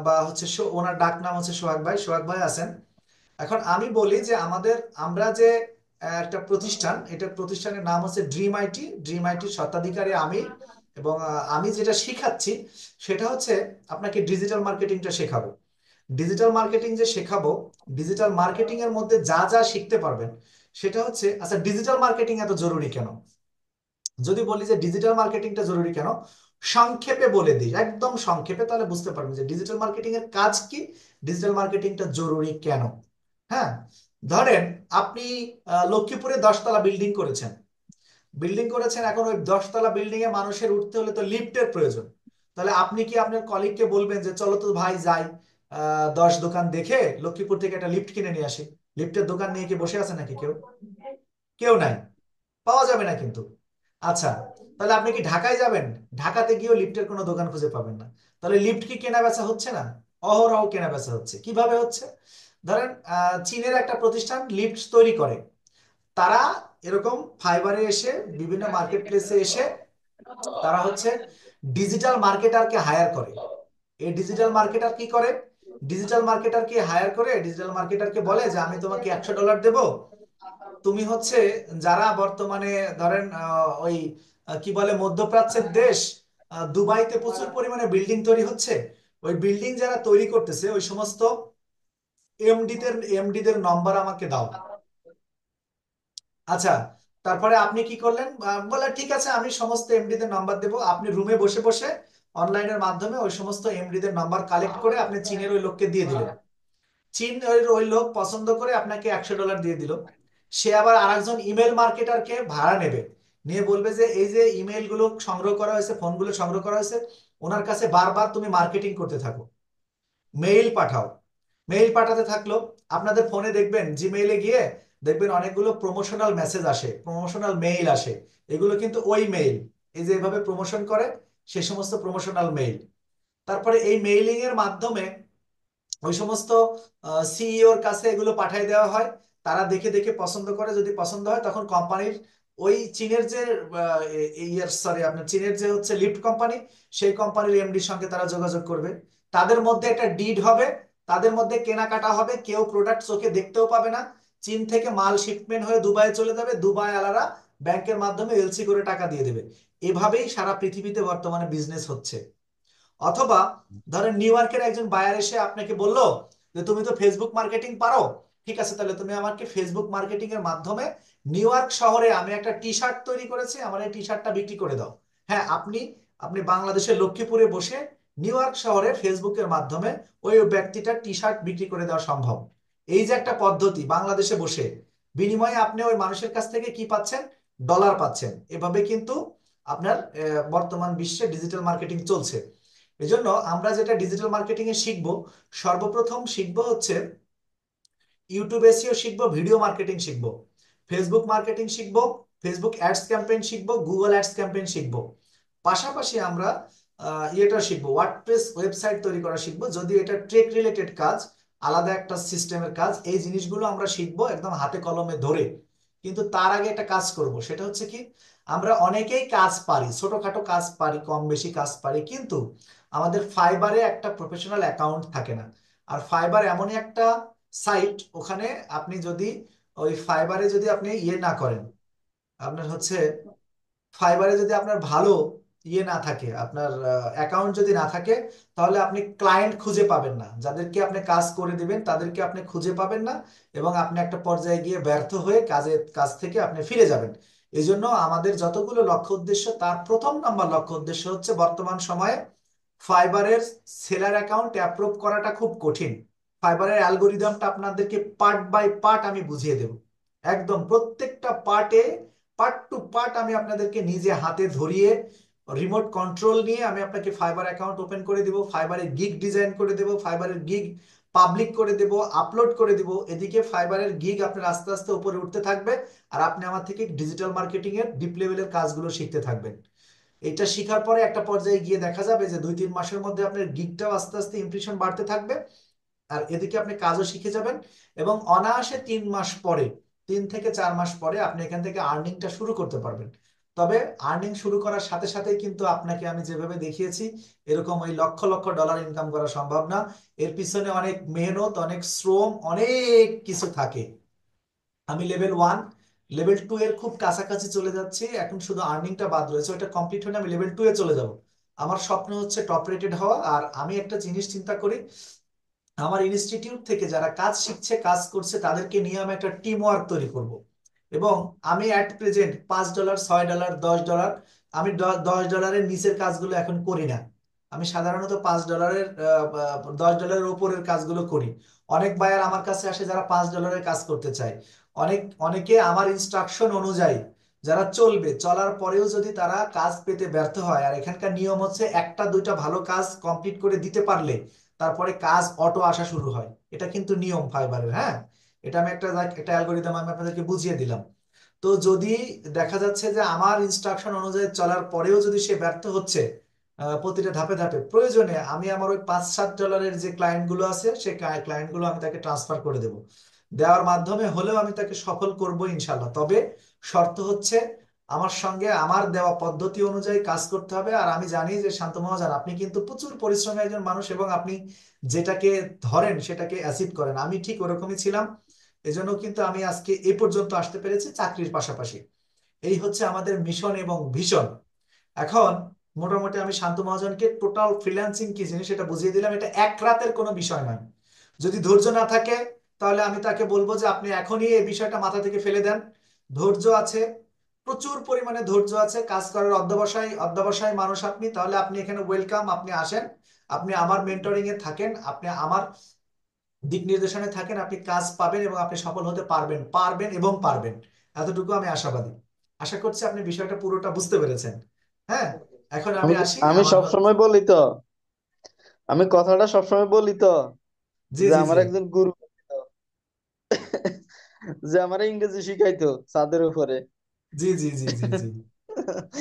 বা হচ্ছে ওনার ডাক নাম হচ্ছে সোহাগ ভাই, সোহাগ ভাই আছেন। এখন আমি বলি যে আমরা যে একটা প্রতিষ্ঠান, এটা প্রতিষ্ঠানের নাম হচ্ছে ড্রিম আইটি। ড্রিম আইটির স্বত্বাধিকারী আমি, এবং আমি যেটা শিখাচ্ছি সেটা হচ্ছে আপনাকে ডিজিটাল মার্কেটিংটা শেখাবো। ডিজিটাল মার্কেটিং যে শেখাবো, ডিজিটাল মার্কেটিং এর মধ্যে যা যা শিখতে পারবেন সেটা হচ্ছে, আচ্ছা ডিজিটাল মার্কেটিং এত জরুরি কেন? যদি বলি যে ডিজিটাল মার্কেটিংটা জরুরি কেন, সংক্ষেপে বলে দিই, একদম সংক্ষেপে, তাহলে বুঝতে পারবেন যে ডিজিটাল মার্কেটিং এর কাজ কি, ডিজিটাল মার্কেটিংটা জরুরি কেন। হ্যাঁ, ধরেন আপনি লক্ষ্মীপুরে 10 তলা বিল্ডিং করেছেন, এখন ওই 10 তলা বিল্ডিং এ মানুষের উঠতে হলে তো লিফটের প্রয়োজন। তাহলে আপনি কি আপনার কলিগকে বলবেন যে চলো তো ভাই যাই, 10 দোকান দেখে লক্ষ্মীপুর থেকে একটা লিফট কিনে নিয়ে আসি? লিফটের দোকান নিয়ে কি বসে আছে নাকি কেউ? কেউ নাই, পাওয়া যাবে না কিন্তু। আচ্ছা, তাহলে আপনি কি ঢাকায় যাবেন? ঢাকাতে গিয়েও লিফটের কোনো দোকান খুঁজে পাবেন না। তাহলে লিফট কি কেনা বেচা হচ্ছে না? অহরহ কেনা বেচা হচ্ছে। কিভাবে হচ্ছে? ধরেন চীনের একটা প্রতিষ্ঠান লিফট তৈরি করে, তারা এরকম ফাইবারে এসে, বিভিন্ন মার্কেট প্লেসে এসে তারা হচ্ছে ডিজিটাল মার্কেটারকে হায়ার করে। এই ডিজিটাল মার্কেটার কি করে? ডিজিটাল মার্কেটারকে হায়ার করে, ডিজিটাল মার্কেটারকে বলে যে আমি তোমাকে $100 দেব, তুমি হচ্ছে, যারা বর্তমানে ধরেন ওই কি বলে মধ্যপ্রাচ্যের দেশ, দুবাইতে প্রচুর পরিমাণে বিল্ডিং তৈরি হচ্ছে, ওই বিল্ডিং যারা তৈরি করতেছে ওই সমস্ত এমডিদের নম্বর আমাকে দাও। আচ্ছা, তারপরে আপনি কি করলেন? বলে ঠিক আছে আমি সমস্ত এমডিদের নাম্বার দেবো, আপনি রুমে বসে বসে অনলাইনের মাধ্যমে ওই সমস্ত এমডিদের নাম্বার কালেক্ট করে আপনি চীনের ওই লোককে দিয়ে দিলেন। চীন ওই ওই লোক পছন্দ করে আপনাকে $100 দিয়ে দিল। সে আবার আরেকজন ইমেল মার্কেটারকে ভাড়া নেবে, নিয়ে বলবে যে এই যে ইমেল গুলো সংগ্রহ করা হয়েছে, ফোনগুলো সংগ্রহ করা হয়েছে, ওনার কাছে বারবার তুমি মার্কেটিং করতে থাকো, মেইল পাঠাও। মেইল পাঠাতে থাকলো, আপনাদের ফোনে দেখবেন জিমেইলে গিয়ে দেখবেন অনেকগুলো প্রমোশনাল মেসেজ আসে, প্রমোশনাল মেইল আসে। এগুলো কিন্তু ওই মেইল, এই যে এভাবে প্রমোশন করে সে সমস্ত প্রমোশনাল মেইল। তারপরে এই মেইলিং এর মাধ্যমে ওই সমস্ত সিইওর কাছে এগুলো পাঠিয়ে দেওয়া হয়। তারা দেখে দেখে পছন্দ করে, যদি পছন্দ হয় তখন কোম্পানির ওই চীনের যে ইয়ার সরি আপনার চীনের যে হচ্ছে লিফট কোম্পানি, সেই কোম্পানির এমডির সঙ্গে তারা যোগাযোগ করবে। তাদের মধ্যে একটা ডিড হবে, তাদের মধ্যে কেনাকাটা হবে, কেউ প্রোডাক্ট চোখে দেখতেও পাবে না। চীন থেকে মাল শিপমেন্ট হয়ে দুবাই চলে যাবে, দুবাই আলারা ব্যাংকের মাধ্যমে এলসি করে টাকা দিয়ে দেবে। এভাবেই সারা পৃথিবীতে বর্তমানে বিজনেস হচ্ছে। অথবা ধরেন নিউ ইয়র্কের একজন বায়ার এসে আপনাকে বলল যে তুমি তো ফেসবুক মার্কেটিং পারো, ঠিক আছে তাহলে তুমি আমাকে ফেসবুক মার্কেটিং এর মাধ্যমে নিউ ইয়র্ক শহরে আমি একটা টি শার্ট তৈরি করেছি, আমার এই টি শার্টটা বিক্রি করে দাও। হ্যাঁ, আপনি আপনি বাংলাদেশের লক্ষ্মীপুরে বসে নিউ ইয়র্ক শহরে ফেসবুকের মাধ্যমে ওই ব্যক্তিটার টি শার্ট বিক্রি করে দেওয়া সম্ভব। এই যে একটা পদ্ধতি, বাংলাদেশে বসে, বিনিময়ে আপনি ওই মানুষের কাছ থেকে কি পাচ্ছেন? ডলার পাচ্ছেন। এভাবে কিন্তু আপনার বর্তমান বিশ্বে ডিজিটাল মার্কেটিং চলছে। এজন্য আমরা যেটা ডিজিটাল মার্কেটিং এ শিখবো, সর্বপ্রথম শিখবো হচ্ছে ইউটিউব এসইও শিখবো, ভিডিও মার্কেটিং শিখবো, ফেসবুক মার্কেটিং শিখবো, ফেসবুক অ্যাডস ক্যাম্পেইন শিখবো, গুগল অ্যাডস ক্যাম্পেইন শিখবো। পাশাপাশি আমরা ইয়েটা শিখবো, ওয়ার্ডপ্রেস ওয়েবসাইট তৈরি করা শিখবো, যদি এটা ট্রেক রিলেটেড কাজ, আলাদা একটা সিস্টেমের কাজ। এই জিনিসগুলো আমরা শিখবো একদম হাতে কলমে ধরে। কিন্তু তার আগে একটা কাজ করব, সেটা হচ্ছে কি, আমরা অনেকেই কাজ পারি, ছোটখাটো কাজ পারি, কম বেশি কাজ পারি, কিন্তু আমাদের ফাইবারে একটা প্রফেশনাল অ্যাকাউন্ট থাকে না। আর ফাইবার এমনই একটা সাইট, ওখানে আপনি যদি ওই ফাইবারে যদি আপনি ইয়ে না করেন, আপনার হচ্ছে ফাইবারে যদি আপনার ভালো ইয়ে না থাকে, আপনার অ্যাকাউন্ট যদি না থাকে, তাহলে আপনি ক্লায়েন্ট খুঁজে পাবেন না, যাদেরকে আপনি কাজ করে দিবেন তাদেরকে আপনি খুঁজে পাবেন না, এবং আপনি একটা পর্যায়ে গিয়ে ব্যর্থ হয়ে কাজ থেকে আপনি ফিরে যাবেন। এই জন্য আমাদের যতগুলো লক্ষ্য উদ্দেশ্য, তার প্রথম নাম্বার লক্ষ্য উদ্দেশ্য হচ্ছে বর্তমান সময়ে ফাইবারের সেলার অ্যাকাউন্ট অ্যাপ্রুভ করাটা খুব কঠিন। ফাইবারের অ্যালগোরিদমটা আপনাদেরকে পার্ট বাই পার্ট আমি বুঝিয়ে দেব, একদম প্রত্যেকটা পার্টে, পার্ট টু পার্ট আমি আপনাদেরকে নিজে হাতে ধরিয়ে রিমোট কন্ট্রোল নিয়ে আমি আপনাকে ফাইবার অ্যাকাউন্ট ওপেন করে দিব, ফাইবারের গিগ ডিজাইন করে দেব, ফাইবারের গিগ পাবলিক করে দেব, আপলোড করে দিব। এদিকে ফাইবারের গিগ আপনার আস্তে আস্তে উপরে উঠতে থাকবে, আর আপনি আমার থেকে ডিজিটাল মার্কেটিং এর ডিপ লেভেলের কাজগুলো শিখতে থাকবেন। এটা শিখার পরে একটা পর্যায়ে গিয়ে দেখা যাবে যে 2-3 মাসের মধ্যে আপনার গিগটাও আস্তে আস্তে ইমপ্রেশন বাড়তে থাকবে, আর এদিকে আপনি কাজও শিখে যাবেন। এবং অনায়াসে 3 মাস পরে 3 থেকে 4 মাস পরে আপনি এখান থেকে আর্নিংটা শুরু করতে পারবেন। তবে আর্নিং শুরু করার সাথে সাথে কিন্তু আপনাকে আমি যেভাবে দেখিয়েছি এরকম ওই লক্ষ লক্ষ ডলার ইনকাম করা সম্ভব না। এর পিছনে অনেক মেহনত, অনেক শ্রম, অনেক কিছু থাকে। আমি লেভেল 1, লেভেল 2 এর খুব কাছাকাছি চলে যাচ্ছি, এখন শুধু আর্নিংটা বাদ রয়েছে, ওইটা কমপ্লিট হলে আমি লেভেল 2 এ চলে যাব। আমার স্বপ্ন হচ্ছে টপ রেটেড হওয়া। আর আমি একটা জিনিস চিন্তা করি, আমার ইনস্টিটিউট থেকে যারা কাজ শিখছে, কাজ করছে, তাদেরকে নিয়ে আমি একটা টিম ওয়ার্ক তৈরি করব। এবং আমি অ্যাট প্রেজেন্ট $5, $6, $10, আমি $10 নিচের কাজগুলো এখন করি না। আমি সাধারণত $5, $10 উপরের কাজগুলো করি। অনেক বায়ার আমার কাছে আসে যারা $5 কাজ করতে চায়। অনেকে আমার ইনস্ট্রাকশন অনুযায়ী যারা চলবে, চলার পরেও যদি তারা কাজ পেতে ব্যর্থ হয়, আর এখানকার নিয়ম হচ্ছে একটা দুইটা ভালো কাজ কমপ্লিট করে দিতে পারলে তারপরে কাজ অটো আসা শুরু হয়। এটা কিন্তু নিয়ম ফাইবারের, হ্যাঁ। এটা আমি একটা অ্যালগোরিদম আমি আপনাদেরকে বুঝিয়ে দিলাম। তো যদি দেখা যাচ্ছে যে আমার ইনস্ট্রাকশন অনুযায়ী চলার পরেও যদি সে ব্যর্থ হচ্ছে প্রতিটা ধাপে ধাপে, প্রয়োজনে আমি আমার ওই $5-7 যে ক্লায়েন্ট গুলো আছে সেই ক্লায়েন্ট গুলো আমি তাকে ট্রান্সফার করে দেবো। দেওয়ার মাধ্যমে হলেও আমি তাকে সফল করব ইনশাল্লাহ। তবে শর্ত হচ্ছে আমার সঙ্গে আমার দেওয়া পদ্ধতি অনুযায়ী কাজ করতে হবে। আর আমি জানি যে শান্ত মহাজান, আপনি কিন্তু প্রচুর পরিশ্রমী একজন মানুষ এবং আপনি যেটাকে ধরেন সেটাকে অ্যাচিভ করেন। আমি ঠিক ওরকমই ছিলাম, এজন্য কিন্তু আমি আজকে এ পর্যন্ত আসতে পেরেছি চাকরির পাশাপাশি। এই হচ্ছে আমাদের মিশন এবং ভিশন। এখন মোটামুটি আমি শান্ত মহাজনকে টোটাল ফ্রিল্যান্সিং কি জিনিস সেটা বুঝিয়ে দিলাম। এটা এক রাতের কোনো বিষয় নয়। যদি ধৈর্য না থাকে তাহলে আমি তাকে বলবো যে আপনি এখনই এই বিষয়টা মাথা থেকে ফেলে দেন। ধৈর্য আছে, প্রচুর পরিমাণে ধৈর্য আছে, কাজ করার অধ্যবসায় অধ্যবসায় মানুষ আপনি, তাহলে আপনি এখানে ওয়েলকাম, আপনি আসেন, আপনি আমার মেন্টরিং এ থাকেন, আপনি আমার দিক নির্দেশনে থাকেন, আপনি কাজ পাবেন এবং আপনি সফল হতে পারবেন, পারবেন এবং পারবেন। এতটুকু আমি আশাবাদী। আশা করছি আপনি বিষয়টা পুরোটা বুঝতে পেরেছেন। হ্যাঁ, এখন আমি আমি আসি আমি আমার সব সময় বলি তো, আমি কথাটা সবসময় বলি তো, জি যে জি আমার জি একজন গুরু ছিল, যে আমার ইংরেজি শিখাইতো ছাদের উপরে। জি জি জি জি জি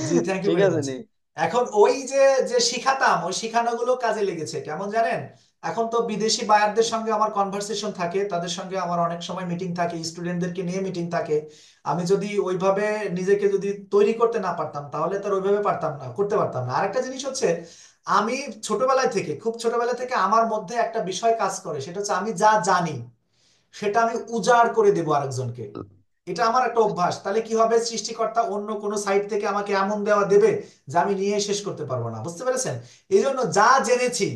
জি, থ্যাংক ইউ ঠিক ভেরি আছে মাচ। নি? এখন ওই যে যে শিখাতাম, ওই শিখানোগুলো কাজে লেগেছে কেমন জানেন? এখন তো বিদেশি বায়ারদের সঙ্গে আমার কনভারসেশন থাকে, তাদের সঙ্গে আমার অনেক সময় মিটিং থাকে, স্টুডেন্টদেরকে নিয়ে মিটিং থাকে। আমি যদি ওইভাবে নিজেকে যদি তৈরি করতে না পারতাম তাহলে তার ওইভাবে পারতাম না, করতে পারতাম না। আরেকটা জিনিস হচ্ছে, আমি ছোটবেলায় থেকে, খুব ছোটবেলা থেকে আমার মধ্যে একটা বিষয় কাজ করে, সেটা হচ্ছে আমি যা জানি সেটা আমি উজাড় করে দেবো আরেকজনকে। এটা আমার একটা অভ্যাস। তাহলে কি হবে, সৃষ্টিকর্তা অন্য কোনো সাইড থেকে আমাকে এমন দেওয়া দেবে যা আমি নিয়ে শেষ করতে পারবো না। বুঝতে পেরেছেন? এই জন্য যা জেনেছি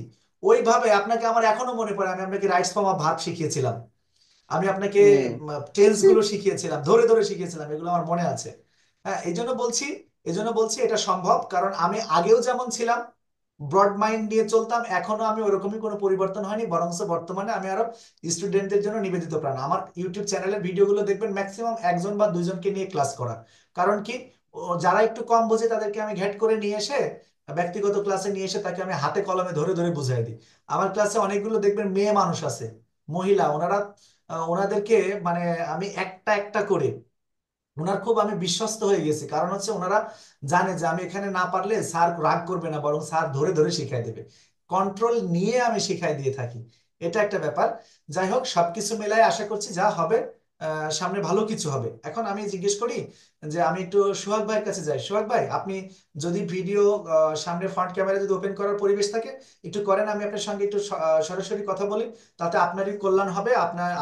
ওইভাবে আপনাকে, আমার এখনো মনে পড়ে আমি আপনাকে রাইটস ফর্ম অফ ভার্ব শিখিয়েছিলাম, আমি আপনাকে হুম। টেন্স গুলো শিখিয়েছিলাম, ধরে ধরে শিখিয়েছিলাম, এগুলো আমার মনে আছে। হ্যাঁ, এই জন্য বলছি এটা সম্ভব, কারণ আমি আগেও যেমন ছিলাম ব্রড মাইন্ড নিয়ে চলতাম, এখনো আমি ওরকমই কোনো পরিবর্তন হয়নি, বরং বর্তমানে আমি আরো স্টুডেন্টদের জন্য নিবেদিত প্রাণ। আমার ইউটিউব চ্যানেলের ভিডিওগুলো দেখবেন ম্যাক্সিমাম একজন বা দুইজনকে নিয়ে ক্লাস করা। কারণ কি, যারা একটু কম বোঝে তাদেরকে আমি ঘ্যাট করে নিয়ে এসে ব্যক্তিগত ক্লাসে নিয়ে এসে তাকে আমি হাতে কলমে ধরে ধরে বুঝাই দিই। আমার ক্লাসে অনেকগুলো দেখবেন মেয়ে মানুষ আছে, মহিলা, ওনারা ওনাদেরকে মানে আমি একটা একটা করে, ওনার খুব আমি বিশ্বস্ত হয়ে গেছি, কারণ হচ্ছে ওনারা জানে যে আমি এখানে না পারলে স্যার রাগ করবে না, বরং স্যার ধরে ধরে শিখাই দেবে। কন্ট্রোল নিয়ে আমি শিখাই দিয়ে থাকি। এটা একটা ব্যাপার। যাই হোক, সবকিছু মেলায় আশা করছি যা হবে সামনে ভালো কিছু হবে। এখন আমি জিজ্ঞেস করি যে আমি একটু সোহাগ ভাইয়ের কাছে যাই। সোহাগ ভাই, আপনি যদি ভিডিও সামনে ফ্রন্ট ক্যামেরা যদি ওপেন করার পরিবেশ থাকে একটু করেন, আমি আপনার সঙ্গে একটু সরাসরি কথা বলি, তাতে আপনারই কল্যাণ হবে,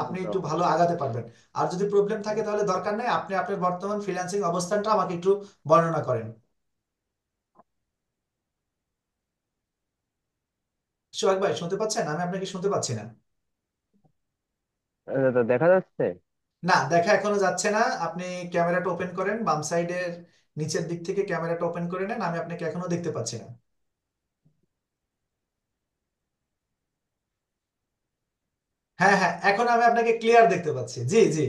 আপনি একটু ভালো আগাতে পারবেন। আর যদি প্রবলেম থাকে তাহলে দরকার নেই, আপনি আপনার বর্তমান ফ্রিল্যান্সিং অবস্থানটা আমাকে একটু বর্ণনা করেন। সোহাগ ভাই শুনতে পাচ্ছেন? আমি আপনাকে শুনতে পাচ্ছি না। তো দেখা যাচ্ছে। না, দেখা এখনো যাচ্ছে না। আপনি ক্যামেরাটা ওপেন করেন, বাম সাইডের নিচের দিক থেকে ক্যামেরাটা ওপেন করে নেন, আমি আপনাকে এখনো দেখতে পাচ্ছি না। হ্যাঁ হ্যাঁ, এখন আমি আপনাকে ক্লিয়ার দেখতে পাচ্ছি। জি জি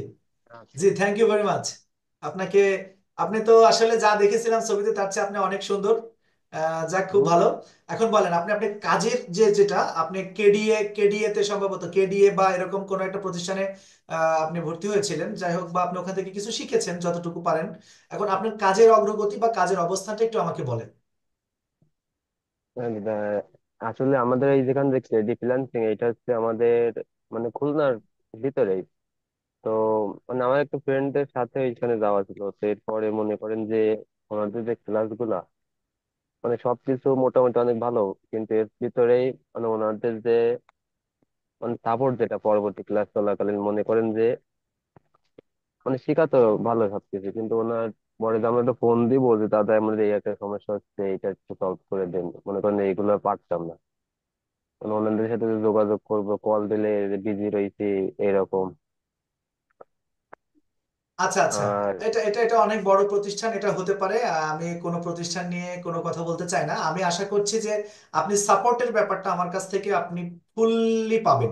আচ্ছা। জি, থ্যাংক ইউ ভেরি মাচ আপনাকে। আপনি তো আসলে যা দেখেছিলাম ছবিতে তার চেয়ে আপনি অনেক সুন্দর। যাক, খুব হুম। ভালো। এখন বলেন, আপনি আপনি কাজের যে যেটা আপনি কেডিএ তে, সম্ভবত কেডিএ বা এরকম কোন একটা প্রতিষ্ঠানে আপনি ভর্তি হয়েছিলেন, যাই হোক, বা আপনি ওখান থেকে কিছু শিখেছেন যতটুকু পারেন। এখন আপনার কাজের অগ্রগতি বা কাজের অবস্থানটা একটু আমাকে বলেন। আসলে আমাদের এই যেখানে যে ক্রেডিট ফ্রিল্যান্সিং, এটা হচ্ছে আমাদের মানে খুলনার ভিতরেই। তো মানে আমার একটা ফ্রেন্ডের সাথে ওইখানে যাওয়া ছিল, তো এরপরে মনে করেন যে ওনাদের যে ক্লাস গুলা মানে সবকিছু মোটামুটি অনেক ভালো, কিন্তু এর ভিতরেই মানে ওনাদের যে মানে সাপোর্ট যেটা পরবর্তী ক্লাস চলাকালীন মনে করেন যে মানে শেখাতো ভালো সবকিছু, কিন্তু ওনার পরে যে আমরা একটা ফোন দিব যে দাদা আমাদের এই একটা সমস্যা হচ্ছে এটা একটু সলভ করে দেন, মনে করেন এইগুলো পারতাম না। মানে ওনাদের সাথে যে যোগাযোগ করবো, কল দিলে বিজি রয়েছে এরকম। আচ্ছা আচ্ছা, আর এটা অনেক বড় প্রতিষ্ঠান, এটা হতে পারে। আমি কোনো প্রতিষ্ঠান নিয়ে কোনো কথা বলতে চাই না। আমি আশা করছি যে আপনি সাপোর্টের ব্যাপারটা আমার কাছ থেকে আপনি ফুললি পাবেন,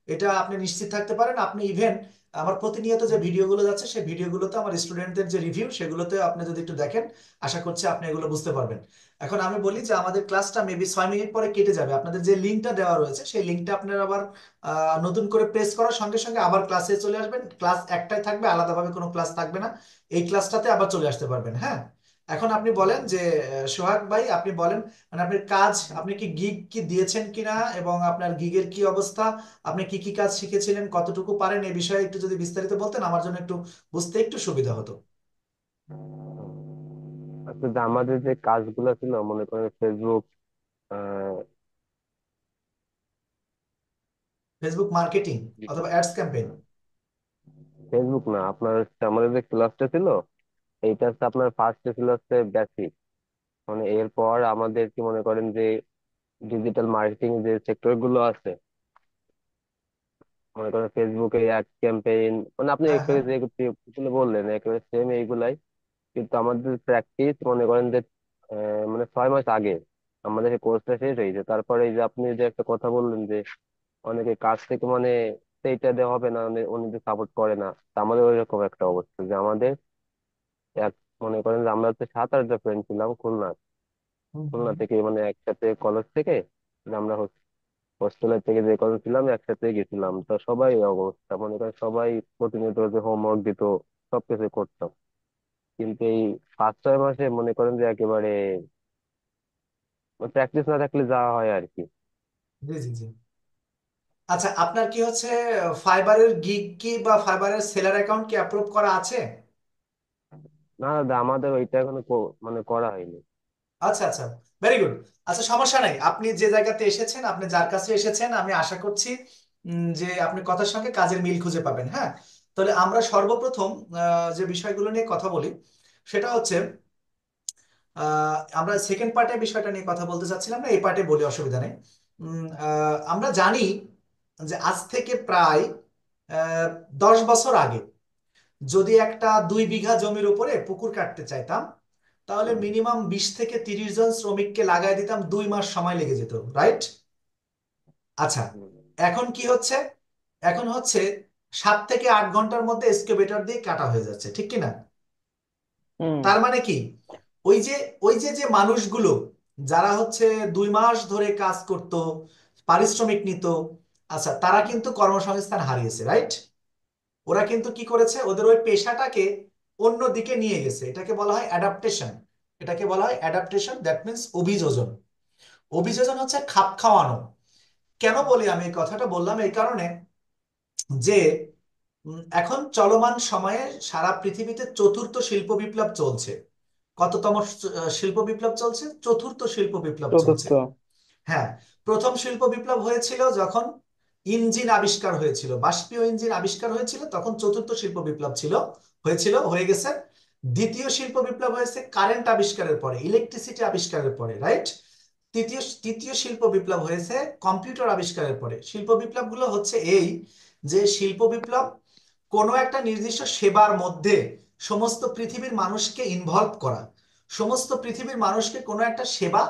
এটা আপনি নিশ্চিত থাকতে পারেন। আপনি ইভেন আমার প্রতিনিয়ত যে ভিডিওগুলো যাচ্ছে সেই ভিডিওগুলোতে আমার স্টুডেন্টদের যে রিভিউ সেগুলোতে আপনি যদি একটু দেখেন, আশা করছি আপনি এগুলো বুঝতে পারবেন। এখন আমি বলি যে আমাদের ক্লাসটা মেবি 6 মিনিট পরে কেটে যাবে। আপনাদের যে লিঙ্কটা দেওয়া রয়েছে সেই লিঙ্কটা আপনারা আবার নতুন করে প্রেস করার সঙ্গে সঙ্গে আবার ক্লাসে চলে আসবেন। ক্লাস একটাই থাকবে, আলাদাভাবে কোনো ক্লাস থাকবে না। এই ক্লাসটাতে আবার চলে আসতে পারবেন। হ্যাঁ, এখন আপনি বলেন যে সোহাগ ভাই, আপনি বলেন মানে আপনার কাজ, আপনি কি গিগ কি দিয়েছেন কিনা এবং আপনার গিগের কি অবস্থা, আপনি কি কি কাজ শিখেছিলেন, কতটুকু পারেন, এই বিষয়ে একটু যদি বিস্তারিত বলতেন আমার জন্য একটু বুঝতে একটু সুবিধা হতো। আচ্ছা, যে আমাদের যে কাজগুলো ছিল মনে করেন ফেসবুক, আহ ফেসবুক মার্কেটিং অথবা অ্যাডস ক্যাম্পেইন? ফেসবুক না, আপনার হচ্ছে আমাদের যে ক্লাসটা ছিল এইটা হচ্ছে আপনার ফার্স্টে ছিল হচ্ছে বেসিক। মানে এরপর আমাদের কি মনে করেন যে ডিজিটাল মার্কেটিং যে সেক্টর গুলো আছে, মনে করেন ফেসবুকে অ্যাড ক্যাম্পেইন, মানে আপনি হ্যাঁ একটু হ্যাঁ। আগে যেগুলো বললেন একেবারে সেম এইগুলাই। কিন্তু আমাদের প্র্যাকটিস মনে করেন যে মানে 6 মাস আগে আমাদের এই কোর্সটা শেষ হয়েছে। তারপরে এই যে আপনি যে একটা কথা বললেন যে অনেকে কাজ থেকে মানে সেইটা দেওয়া হবে না, উনি যে সাপোর্ট করে না, তা আমাদের ওইরকম একটা অবস্থা যে আমাদের এক মনে করেন যে আমরা হচ্ছে 7-8টা ফ্রেন্ড ছিলাম খুলনা, হুম, খুলনা হুম। থেকে মানে একসাথে কলেজ থেকে, যে আমরা হোস্টেলের থেকে যে কলেজ ছিলাম একসাথে গেছিলাম, তো সবাই এই অবস্থা, মনে করেন সবাই প্রতিনিয়ত যে হোমওয়ার্ক দিত সবকিছু করতাম। কিন্তু এই 5-6 মাসে মনে করেন যে একেবারে প্র্যাকটিস না থাকলে যা হয় আর কি। জি জি জি। আচ্ছা, আপনার কি হচ্ছে ফাইবারের গিগ কি বা ফাইবারের সেলার অ্যাকাউন্ট কি অ্যাপ্রুভ করা আছে? না দাদা, আমাদের ওইটা এখনো মানে করা হয়নি। আচ্ছা আচ্ছা, ভেরি গুড। আচ্ছা, সমস্যা নাই। আপনি যে জায়গাতে এসেছেন, আপনি যার কাছে এসেছেন, আমি আশা করছি যে আপনি কথার সঙ্গে কাজের মিল খুঁজে পাবেন। হ্যাঁ, তাহলে আমরা সর্বপ্রথম যে বিষয়গুলো নিয়ে কথা বলি সেটা হচ্ছে আমরা সেকেন্ড পার্টে বিষয়টা নিয়ে কথা বলতে চাচ্ছিলাম না, এই পার্টে বলি, অসুবিধা নেই। আমরা জানি যে আজ থেকে প্রায় 10 বছর আগে যদি একটা 2 বিঘা জমির উপরে পুকুর কাটতে চাইতাম, তাহলে মিনিমাম 20 থেকে 30 জন শ্রমিককে লাগাই দিতাম, 2 মাস সময় লেগে যেত, রাইট? আচ্ছা, হুম। এখন কি হচ্ছে? এখন হচ্ছে 7 থেকে 8 ঘন্টার মধ্যে এক্সকেভেটর দিয়ে কাটা হয়ে যাচ্ছে, ঠিক কি না? হুম। তার মানে কি, ওই যে যে মানুষগুলো যারা হচ্ছে 2 মাস ধরে কাজ করত, পারিশ্রমিক নিত, আচ্ছা তারা কিন্তু কর্মসংস্থান হারিয়েছে, রাইট? ওরা কিন্তু কি করেছে, ওদের ওই পেশাটাকে অন্য দিকে নিয়ে গেছে। এটাকে বলা হয় অ্যাডাপ্টেশন। এটাকে বলা হয় অ্যাডাপ্টেশন, দ্যাট মিন্স অভিযোজন। অভিযোজন হচ্ছে খাপ খাওয়ানো। কেন বলি আমি এই কথাটা? বললাম এই কারণে যে এখন চলমান সময়ে সারা পৃথিবীতে চতুর্থ শিল্প বিপ্লব চলছে। কততম শিল্প বিপ্লব চলছে? চতুর্থ শিল্প বিপ্লব চলছে। চতুর্থ। হ্যাঁ, প্রথম শিল্প বিপ্লব হয়েছিল যখন ইঞ্জিন আবিষ্কার হয়েছিল, বাষ্পীয় ইঞ্জিন আবিষ্কার হয়েছিল, তখন চতুর্থ শিল্প বিপ্লব হয়ে গেছে। দ্বিতীয় শিল্প বিপ্লব হয়েছে কারেন্ট আবিষ্কারের পরে, ইলেকট্রিসিটি আবিষ্কারের পরে, রাইট? তৃতীয় শিল্প বিপ্লব হয়েছে কম্পিউটার আবিষ্কারের পরে। শিল্প বিপ্লব গুলো হচ্ছে এই, যে শিল্প বিপ্লব কোনো একটা নির্দিষ্ট সেবার মধ্যে সমস্ত পৃথিবীর মানুষকে ইনভলভ করা, সমস্ত পৃথিবীর মানুষকে কোনো একটা সেবা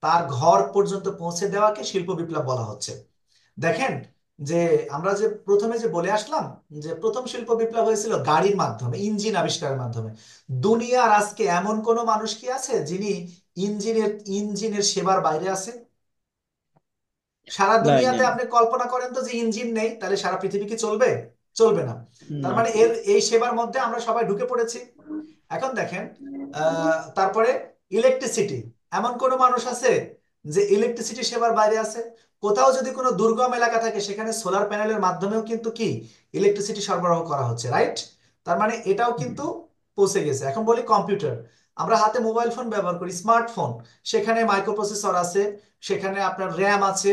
তার ঘর পর্যন্ত পৌঁছে দেওয়াকে শিল্প বিপ্লব বলা হচ্ছে। দেখেন যে আমরা যে প্রথমে যে বলে আসলাম যে প্রথম শিল্প বিপ্লব হয়েছিল গাড়ির মাধ্যমে, ইঞ্জিন আবিষ্কারের মাধ্যমে। দুনিয়ার আজকে এমন কোনো মানুষ কি আছে যিনি ইঞ্জিনের সেবার বাইরে আছে? সারা নাই দুনিয়াতে নাই। আপনি কল্পনা করেন তো যে ইঞ্জিন নেই, তাহলে সারা পৃথিবী কি চলবে? চলবে না। তার না। মানে এই সেবার মধ্যে আমরা সবাই ঢুকে পড়েছি। এখন দেখেন, তারপরে ইলেকট্রিসিটি, এমন কোন মানুষ আছে যে ইলেকট্রিসিটি সেবার বাইরে আছে? কোথাও যদি কোনো দুর্গম এলাকা থাকে সেখানে সোলার প্যানেলের মাধ্যমেও কিন্তু কি ইলেকট্রিসিটি সরবরাহ করা হচ্ছে, রাইট? তার মানে এটাও হুম। কিন্তু পৌঁছে গেছে। এখন বলি কম্পিউটার, আমরা হাতে মোবাইল ফোন ব্যবহার করি, স্মার্টফোন, সেখানে মাইক্রোপ্রসেসর আছে, সেখানে আপনার র্যাম আছে,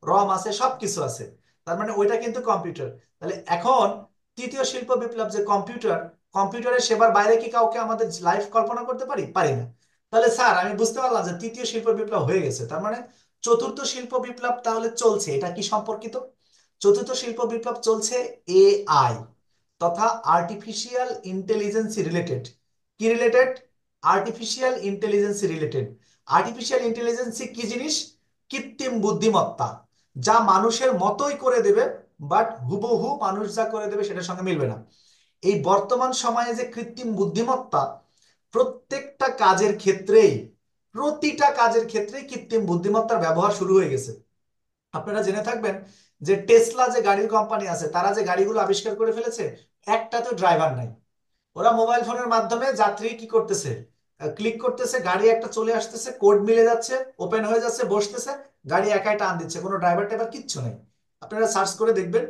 রম আছে, সবকিছু আছে। তার মানে ওইটা কিন্তু কম্পিউটার। তাহলে এখন তৃতীয় শিল্প বিপ্লব যে কম্পিউটার, কম্পিউটারের সেবার বাইরে কি কাউকে আমাদের লাইফ কল্পনা করতে পারি? পারি না। তাহলে স্যার আমি বুঝতে পারলাম যে তৃতীয় শিল্প বিপ্লব হয়ে গেছে, তার মানে চতুর্থ শিল্প বিপ্লব তাহলে চলছে। এটা কি সম্পর্কিত? চতুর্থ শিল্প বিপ্লব চলছে এআই তথা আর্টিফিশিয়াল ইন্টেলিজেন্সি রিলেটেড। কি রিলেটেড? Artificial ইন্টেলিজেন্সি related. আর্টিফিশিয়াল ইন্টেলিজেন্সি কি জিনিস? কৃত্রিম বুদ্ধিমত্তা, যা মানুষের মতোই করে দেবে, বাট হুবহু মানুষ যা করে দেবে সেটার সঙ্গে মিলবে না। এই বর্তমান সময়ে যে কৃত্রিম বুদ্ধিমত্তা, প্রত্যেকটা কাজের ক্ষেত্রেই, প্রতিটা কাজের ক্ষেত্রেই কৃত্রিম বুদ্ধিমত্তার ব্যবহার শুরু হয়ে গেছে। আপনারা জেনে থাকবেন যে টেসলা যে গাড়ির কোম্পানি আছে, তারা যে গাড়িগুলো আবিষ্কার করে ফেলেছে, একটা তো ড্রাইভার নাই। ওরা মোবাইল ফোনের মাধ্যমে যাত্রী কি করতেছে, ক্লিক করতেছে, গাড়ি একটা চলে আসতেছে, কোড মিলে যাচ্ছে, ওপেন হয়ে যাচ্ছে, বসতেছে, গাড়ি একাই টান দিচ্ছে, কোনো ড্রাইভার টাইভার কিচ্ছু নেই। আপনারা সার্চ করে দেখবেন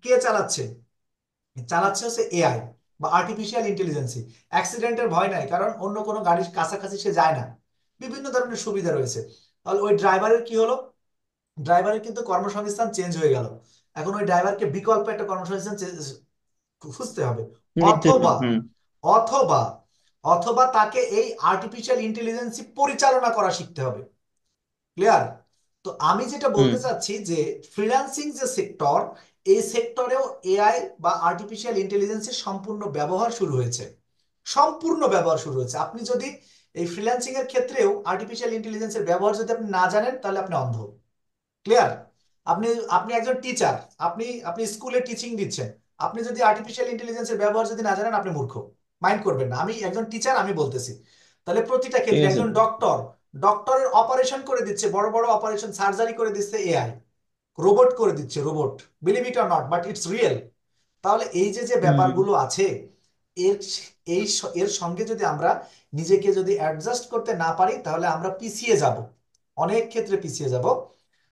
কে চালাচ্ছে। চালাচ্ছে হচ্ছে এআই বা আর্টিফিশিয়াল ইন্টেলিজেন্সি। অ্যাক্সিডেন্টের ভয় নাই, কারণ অন্য কোনো গাড়ির কাছাকাছি সে যায় না। বিভিন্ন ধরনের সুবিধা রয়েছে। তাহলে ওই ড্রাইভারের কি হলো? ড্রাইভারের কিন্তু কর্মসংস্থান চেঞ্জ হয়ে গেল। এখন ওই ড্রাইভারকে বিকল্প একটা কর্মসংস্থান খুঁজতে হবে। নিশ্চিত। অথবা হুম। অথবা অথবা তাকে এই আর্টিফিশিয়াল ইন্টেলিজেন্সি পরিচালনা করা শিখতে হবে। ক্লিয়ার? তো আমি যেটা হুম। বলতে চাচ্ছি যে ফ্রিল্যান্সিং যে সেক্টর, এই সেক্টরেও এআই বা আর্টিফিশিয়াল ইন্টেলিজেন্সের সম্পূর্ণ ব্যবহার শুরু হয়েছে। সম্পূর্ণ ব্যবহার শুরু হয়েছে। আপনি যদি এই ফ্রিল্যান্সিং এর ক্ষেত্রেও আর্টিফিশিয়াল ইন্টেলিজেন্সের ব্যবহার যদি আপনি না জানেন, তাহলে আপনি অন্ধ। ক্লিয়ার? আপনি আপনি একজন টিচার, আপনি আপনি স্কুলে টিচিং দিচ্ছেন, আপনি যদি আর্টিফিশিয়াল ইন্টেলিজেন্সের ব্যবহার যদি না জানেন, আপনি মূর্খ। মাইন্ড করবেন না, আমি একজন টিচার, আমি বলতেছি। তাহলে প্রতিটা ঠিক ক্ষেত্রে আছে। একজন ডক্টর, ডক্টরের অপারেশন করে দিচ্ছে, বড় বড় অপারেশন সার্জারি করে দিচ্ছে এআই, রোবট করে দিচ্ছে, robot. Believe it or not, but it's real. তাহলে এই যে যে হুম। ব্যাপারগুলো আছে, এর এর সঙ্গে যদি আমরা নিজেকে যদি অ্যাডজাস্ট করতে না পারি, তাহলে আমরা পিছিয়ে যাব, অনেক ক্ষেত্রে পিছিয়ে যাব।